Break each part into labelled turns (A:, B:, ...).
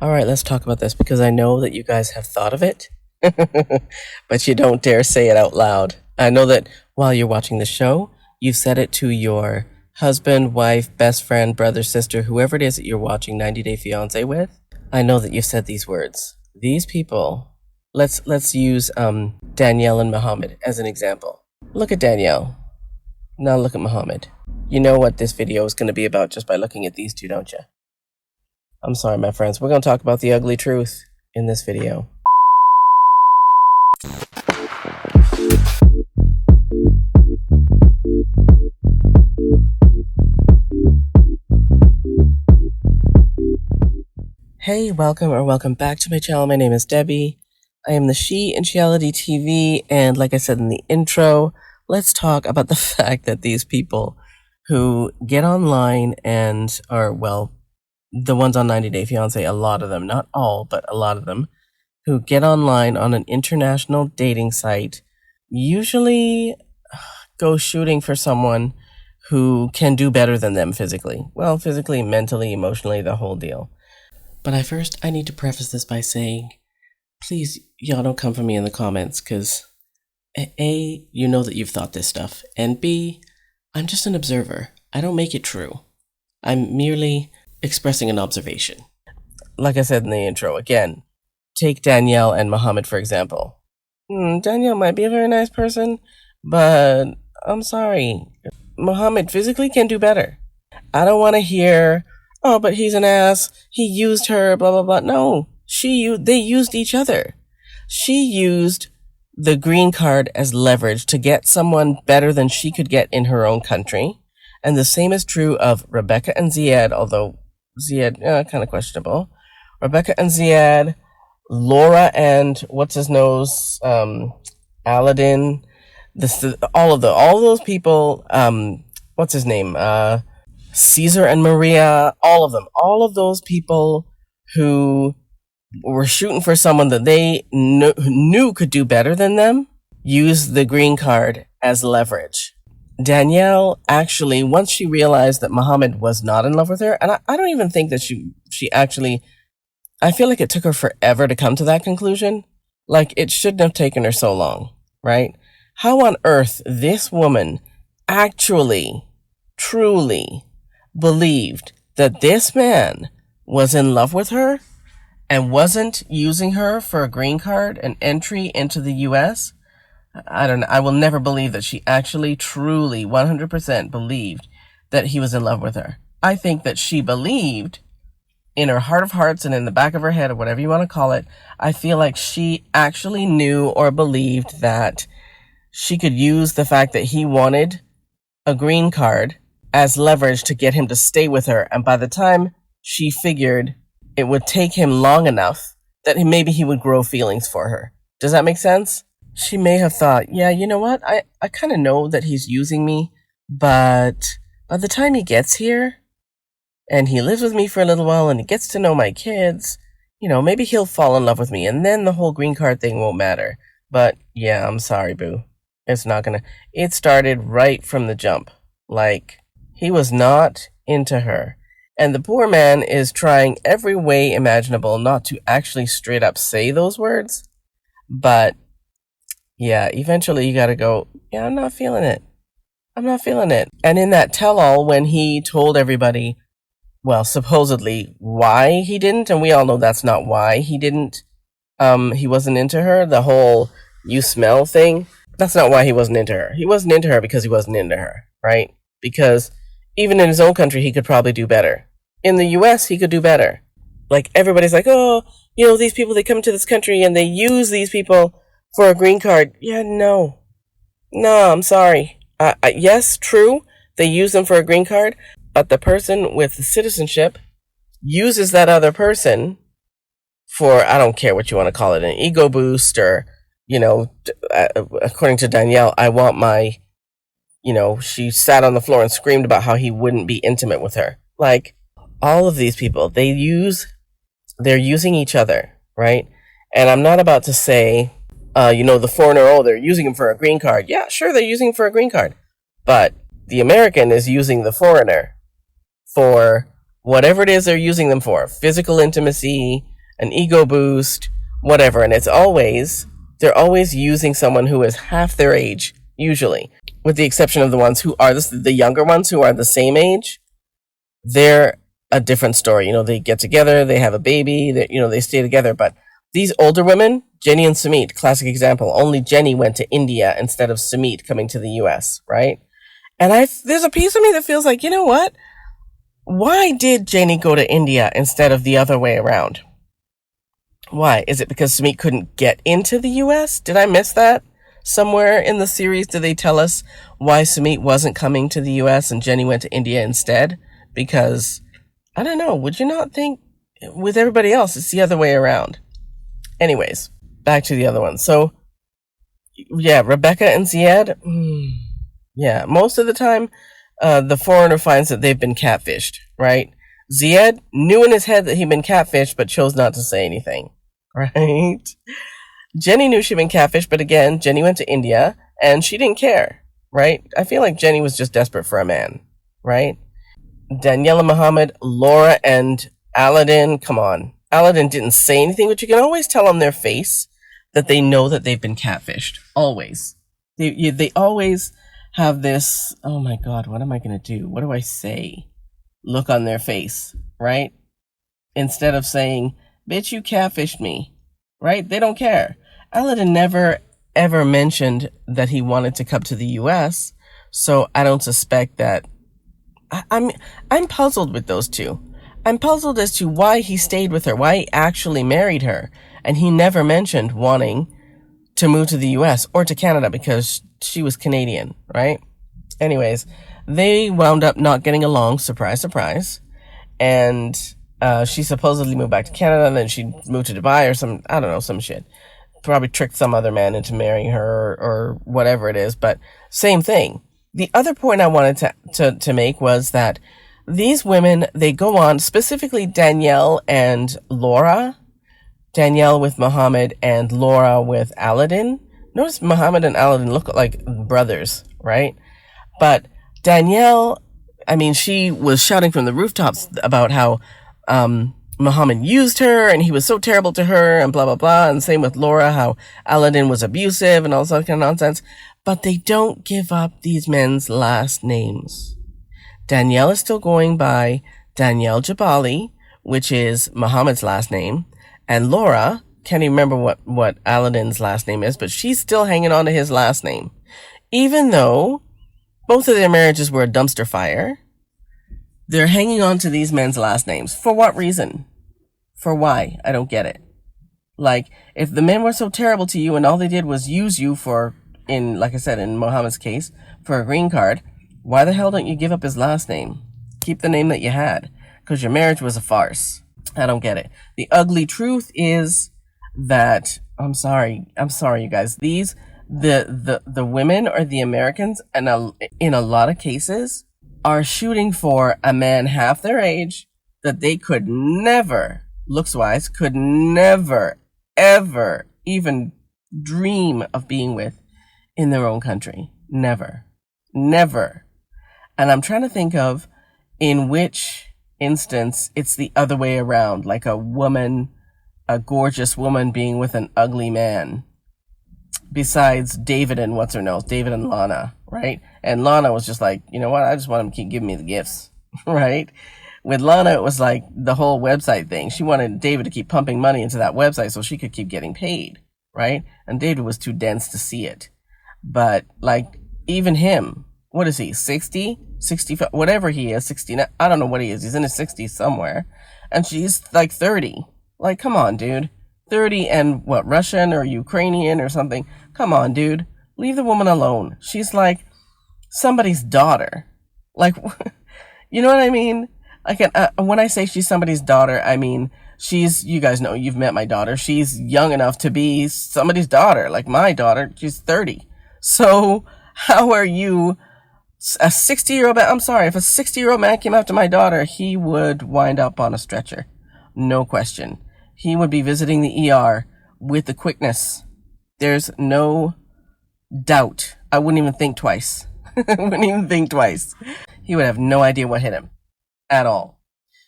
A: All right, let's talk about this because I know that you guys have thought of it, but you don't dare say it out loud. I know that while you're watching the show, you've said it to your husband, wife, best friend, brother, sister, whoever it is that you're watching 90 Day Fiance with. I know that you've said these words. These people, let's use Danielle and Muhammad as an example. Look at Danielle. Now look at Muhammad. You know what this video is going to be about just by looking at these two, don't you? I'm sorry, my friends. We're going to talk about the ugly truth in this video. Hey, welcome back to my channel. My name is Debbie. I am the She in Sheality TV, and like I said in the intro, let's talk about the fact that these people who get online and are, well, the ones on 90 Day Fiance, a lot of them, not all, but a lot of them, who get online on an international dating site, usually go shooting for someone who can do better than them physically. Well, physically, mentally, emotionally, the whole deal. But I need to preface this by saying, please, y'all don't come for me in the comments, because A, you know that you've thought this stuff, and B, I'm just an observer. I don't make it true. I'm merely expressing an observation. Like I said in the intro, again, take Danielle and Muhammad for example. Danielle might be a very nice person, but I'm sorry, Muhammad physically can do better. I don't want to hear, oh, but he's an ass, he used her, blah, blah, blah. No, they used each other. She used the green card as leverage to get someone better than she could get in her own country. And the same is true of Rebecca and Ziad, although Ziad, kind of questionable. Rebecca and Ziad, Laura and what's his nose, Aladdin, all of those people, what's his name, Caesar and Maria, all of those people who were shooting for someone that they knew could do better than them, used the green card as leverage. Danielle actually, once she realized that Muhammad was not in love with her, and I don't even think that she actually, I feel like it took her forever to come to that conclusion. Like, it shouldn't have taken her so long, right? How on earth this woman actually, truly believed that this man was in love with her and wasn't using her for a green card and entry into the US? I don't know. I will never believe that she actually, truly, 100% believed that he was in love with her. I think that she believed in her heart of hearts and in the back of her head, or whatever you want to call it, I feel like she actually knew or believed that she could use the fact that he wanted a green card as leverage to get him to stay with her. And by the time she figured it would take him long enough that maybe he would grow feelings for her. Does that make sense? She may have thought, yeah, you know what? I kind of know that he's using me, but by the time he gets here and he lives with me for a little while and he gets to know my kids, maybe he'll fall in love with me and then the whole green card thing won't matter. But yeah, I'm sorry, boo. It's not gonna. It started right from the jump. Like, he was not into her. And the poor man is trying every way imaginable not to actually straight up say those words. But yeah, eventually you gotta go, yeah, I'm not feeling it. And in that tell-all, when he told everybody, well, supposedly why he didn't, and we all know that's not why he didn't, he wasn't into her, the whole you smell thing, that's not why he wasn't into her. He wasn't into her because he wasn't into her, right? Because even in his own country, he could probably do better. In the US, he could do better. Like, everybody's like, oh, these people, they come to this country and they use these people for a green card. Yeah, no, I'm sorry. Yes, true, they use them for a green card, but the person with the citizenship uses that other person for, I don't care what you want to call it, an ego boost, or, according to Danielle, I want my, she sat on the floor and screamed about how he wouldn't be intimate with her. Like, all of these people, they're using each other, right? And I'm not about to say, the foreigner, they're using him for a green card. Yeah, sure, they're using him for a green card. But the American is using the foreigner for whatever it is they're using them for. Physical intimacy, an ego boost, whatever. And they're always using someone who is half their age, usually, with the exception of the ones who are the younger ones who are the same age. They're a different story. They get together, they have a baby, they stay together. But these older women, Jenny and Sumit, classic example. Only Jenny went to India instead of Sumit coming to the US, right? And there's a piece of me that feels like, you know what? Why did Jenny go to India instead of the other way around? Why? Is it because Sumit couldn't get into the US? Did I miss that? Somewhere in the series, did they tell us why Sumit wasn't coming to the US and Jenny went to India instead? Because, I don't know, would you not think with everybody else it's the other way around? Anyways, back to the other one. So, yeah, Rebecca and Ziad, yeah, most of the time, the foreigner finds that they've been catfished, right? Ziad knew in his head that he'd been catfished, but chose not to say anything, right? Jenny knew she'd been catfished, but again, Jenny went to India, and she didn't care, right? I feel like Jenny was just desperate for a man, right? Danielle and Muhammad, Laura and Aladdin, come on. Aladdin didn't say anything, but you can always tell on their face that they know that they've been catfished. Always. They always have this, oh my God, what am I going to do? What do I say? Look on their face, right? Instead of saying, bitch, you catfished me, right? They don't care. Aladdin never, ever mentioned that he wanted to come to the US, so I don't suspect that. I'm puzzled with those two. I'm puzzled as to why he stayed with her, why he actually married her, and he never mentioned wanting to move to the US or to Canada because she was Canadian, right? Anyways, they wound up not getting along, surprise, surprise, and she supposedly moved back to Canada, and then she moved to Dubai or some shit. Probably tricked some other man into marrying her or whatever it is, but same thing. The other point I wanted to make was that these women, they go on, specifically Danielle and Laura, Danielle with Muhammad and Laura with Aladdin. Notice Muhammad and Aladdin look like brothers, right? But Danielle, I mean, she was shouting from the rooftops about how Muhammad used her and he was so terrible to her and blah, blah, blah. And same with Laura, how Aladdin was abusive and all that kind of nonsense. But they don't give up these men's last names. Danielle is still going by Danielle Jabali, which is Muhammad's last name. And Laura, can't even remember what Aladdin's last name is, but she's still hanging on to his last name. Even though both of their marriages were a dumpster fire, they're hanging on to these men's last names. For what reason? For why? I don't get it. Like, if the men were so terrible to you and all they did was use you for, like I said, in Muhammad's case, for a green card, why the hell don't you give up his last name? Keep the name that you had, because your marriage was a farce. I don't get it. The ugly truth is that, I'm sorry, you guys, the women or the Americans, and in a lot of cases, are shooting for a man half their age that they could never, looks-wise, could never, ever even dream of being with in their own country. Never. Never. And I'm trying to think of in which instance it's the other way around, like a gorgeous woman being with an ugly man. Besides David and David and Lana, right? And Lana was just like, you know what? I just want him to keep giving me the gifts, right? With Lana, it was like the whole website thing. She wanted David to keep pumping money into that website so she could keep getting paid, right? And David was too dense to see it. But like, even him, what is he, 60, 65, whatever he is, 69, I don't know what he is. He's in his 60s somewhere. And she's like 30. Like, come on, dude. 30 and what, Russian or Ukrainian or something? Come on, dude. Leave the woman alone. She's like somebody's daughter. Like, you know what I mean? Like, when I say she's somebody's daughter, I mean, you guys know, you've met my daughter. She's young enough to be somebody's daughter. Like my daughter, she's 30. So how are you a 60-year-old man? I'm sorry, if a 60-year-old man came after my daughter, he would wind up on a stretcher. No question. He would be visiting the ER with the quickness. There's no doubt. I wouldn't even think twice. He would have no idea what hit him at all.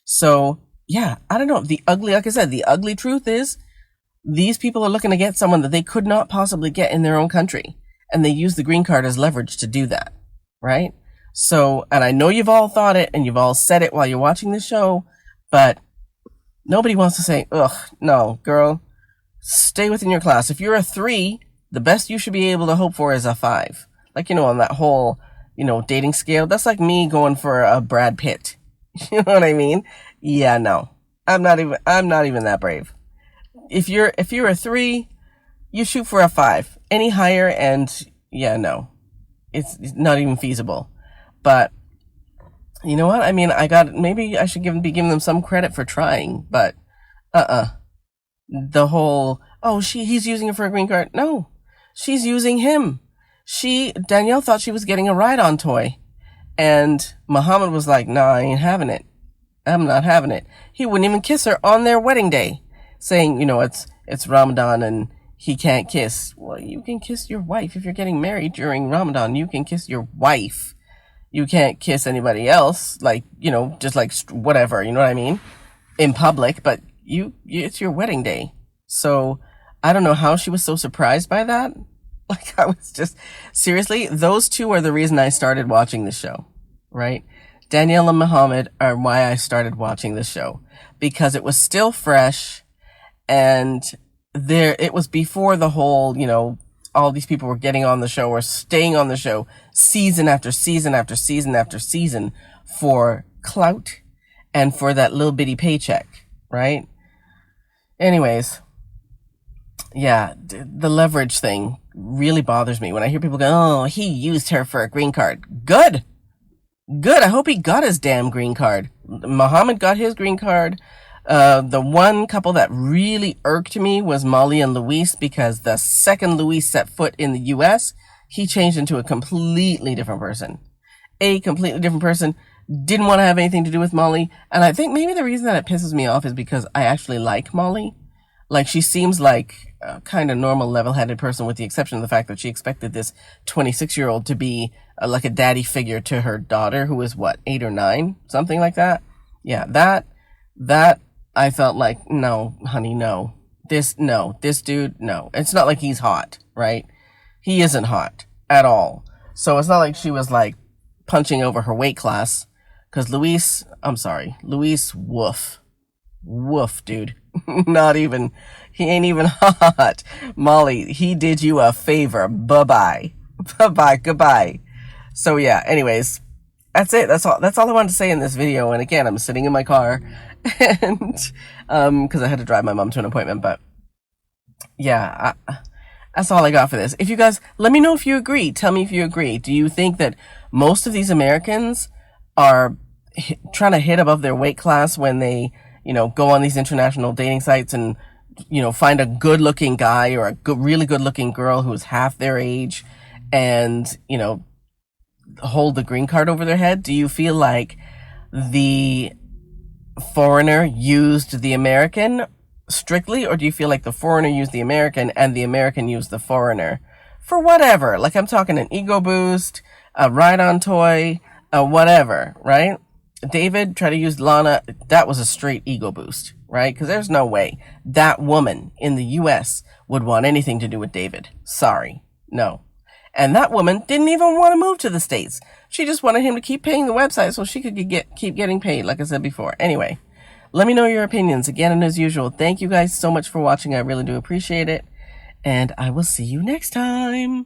A: So yeah, I don't know. Like I said, the ugly truth is these people are looking to get someone that they could not possibly get in their own country. And they use the green card as leverage to do that. Right? So, and I know you've all thought it and you've all said it while you're watching the show, but nobody wants to say, ugh, no, girl, stay within your class. If you're a 3, the best you should be able to hope for is a 5. Like, on that whole, dating scale, that's like me going for a Brad Pitt. You know what I mean? Yeah, no. I'm not even that brave. If you're a 3, you shoot for a 5. Any higher and yeah, no. It's not even feasible. But you know what? I mean, maybe I should be giving them some credit for trying, but the whole, oh, he's using her for a green card. No, she's using him. Danielle thought she was getting a ride-on toy. And Muhammad was like, nah, I ain't having it. I'm not having it. He wouldn't even kiss her on their wedding day, saying, it's Ramadan and he can't kiss. Well, you can kiss your wife. If you're getting married during Ramadan, you can kiss your wife. You can't kiss anybody else, like, just like whatever, you know what I mean? In public, but it's your wedding day. So I don't know how she was so surprised by that. Like, I was just, seriously, those two are the reason I started watching the show, right? Danielle and Muhammad are why I started watching the show, because it was still fresh, and it was before the whole, all these people were getting on the show or staying on the show season after season after season after season for clout and for that little bitty paycheck, right? Anyways, yeah, the leverage thing really bothers me when I hear people go, oh, he used her for a green card. Good. I hope he got his damn green card. Muhammad got his green card. The one couple that really irked me was Molly and Luis, because the second Luis set foot in the US, he changed into a completely different person. Didn't want to have anything to do with Molly. And I think maybe the reason that it pisses me off is because I actually like Molly. Like, she seems like a kind of normal, level-headed person, with the exception of the fact that she expected this 26-year-old to be like a daddy figure to her daughter, who is 8 or 9, something like that. Yeah, that I felt like, no, honey, no. This dude, no. It's not like he's hot, right? He isn't hot at all. So it's not like she was like punching over her weight class. Cause Luis, woof, dude. Not even, he ain't even hot. Molly, he did you a favor. Bye-bye. Goodbye. So yeah, anyways, that's it. That's all I wanted to say in this video. And again, I'm sitting in my car and, cause I had to drive my mom to an appointment, but yeah, that's all I got for this. If you guys, let me know if you agree. Tell me if you agree. Do you think that most of these Americans are trying to hit above their weight class when they, go on these international dating sites and, find a good looking guy or a really good looking girl who's half their age and, hold the green card over their head? Do you feel like the foreigner used the American strictly, or do you feel like the foreigner used the American and the American used the foreigner for whatever? Like, I'm talking an ego boost, a ride-on toy, whatever, right? David tried to use Lana. That was a straight ego boost, right? Because there's no way that woman in the US would want anything to do with David. Sorry. No. And that woman didn't even want to move to the States. She just wanted him to keep paying the website so she could keep getting paid, like I said before. Anyway, let me know your opinions. Again, and as usual, thank you guys so much for watching. I really do appreciate it. And I will see you next time.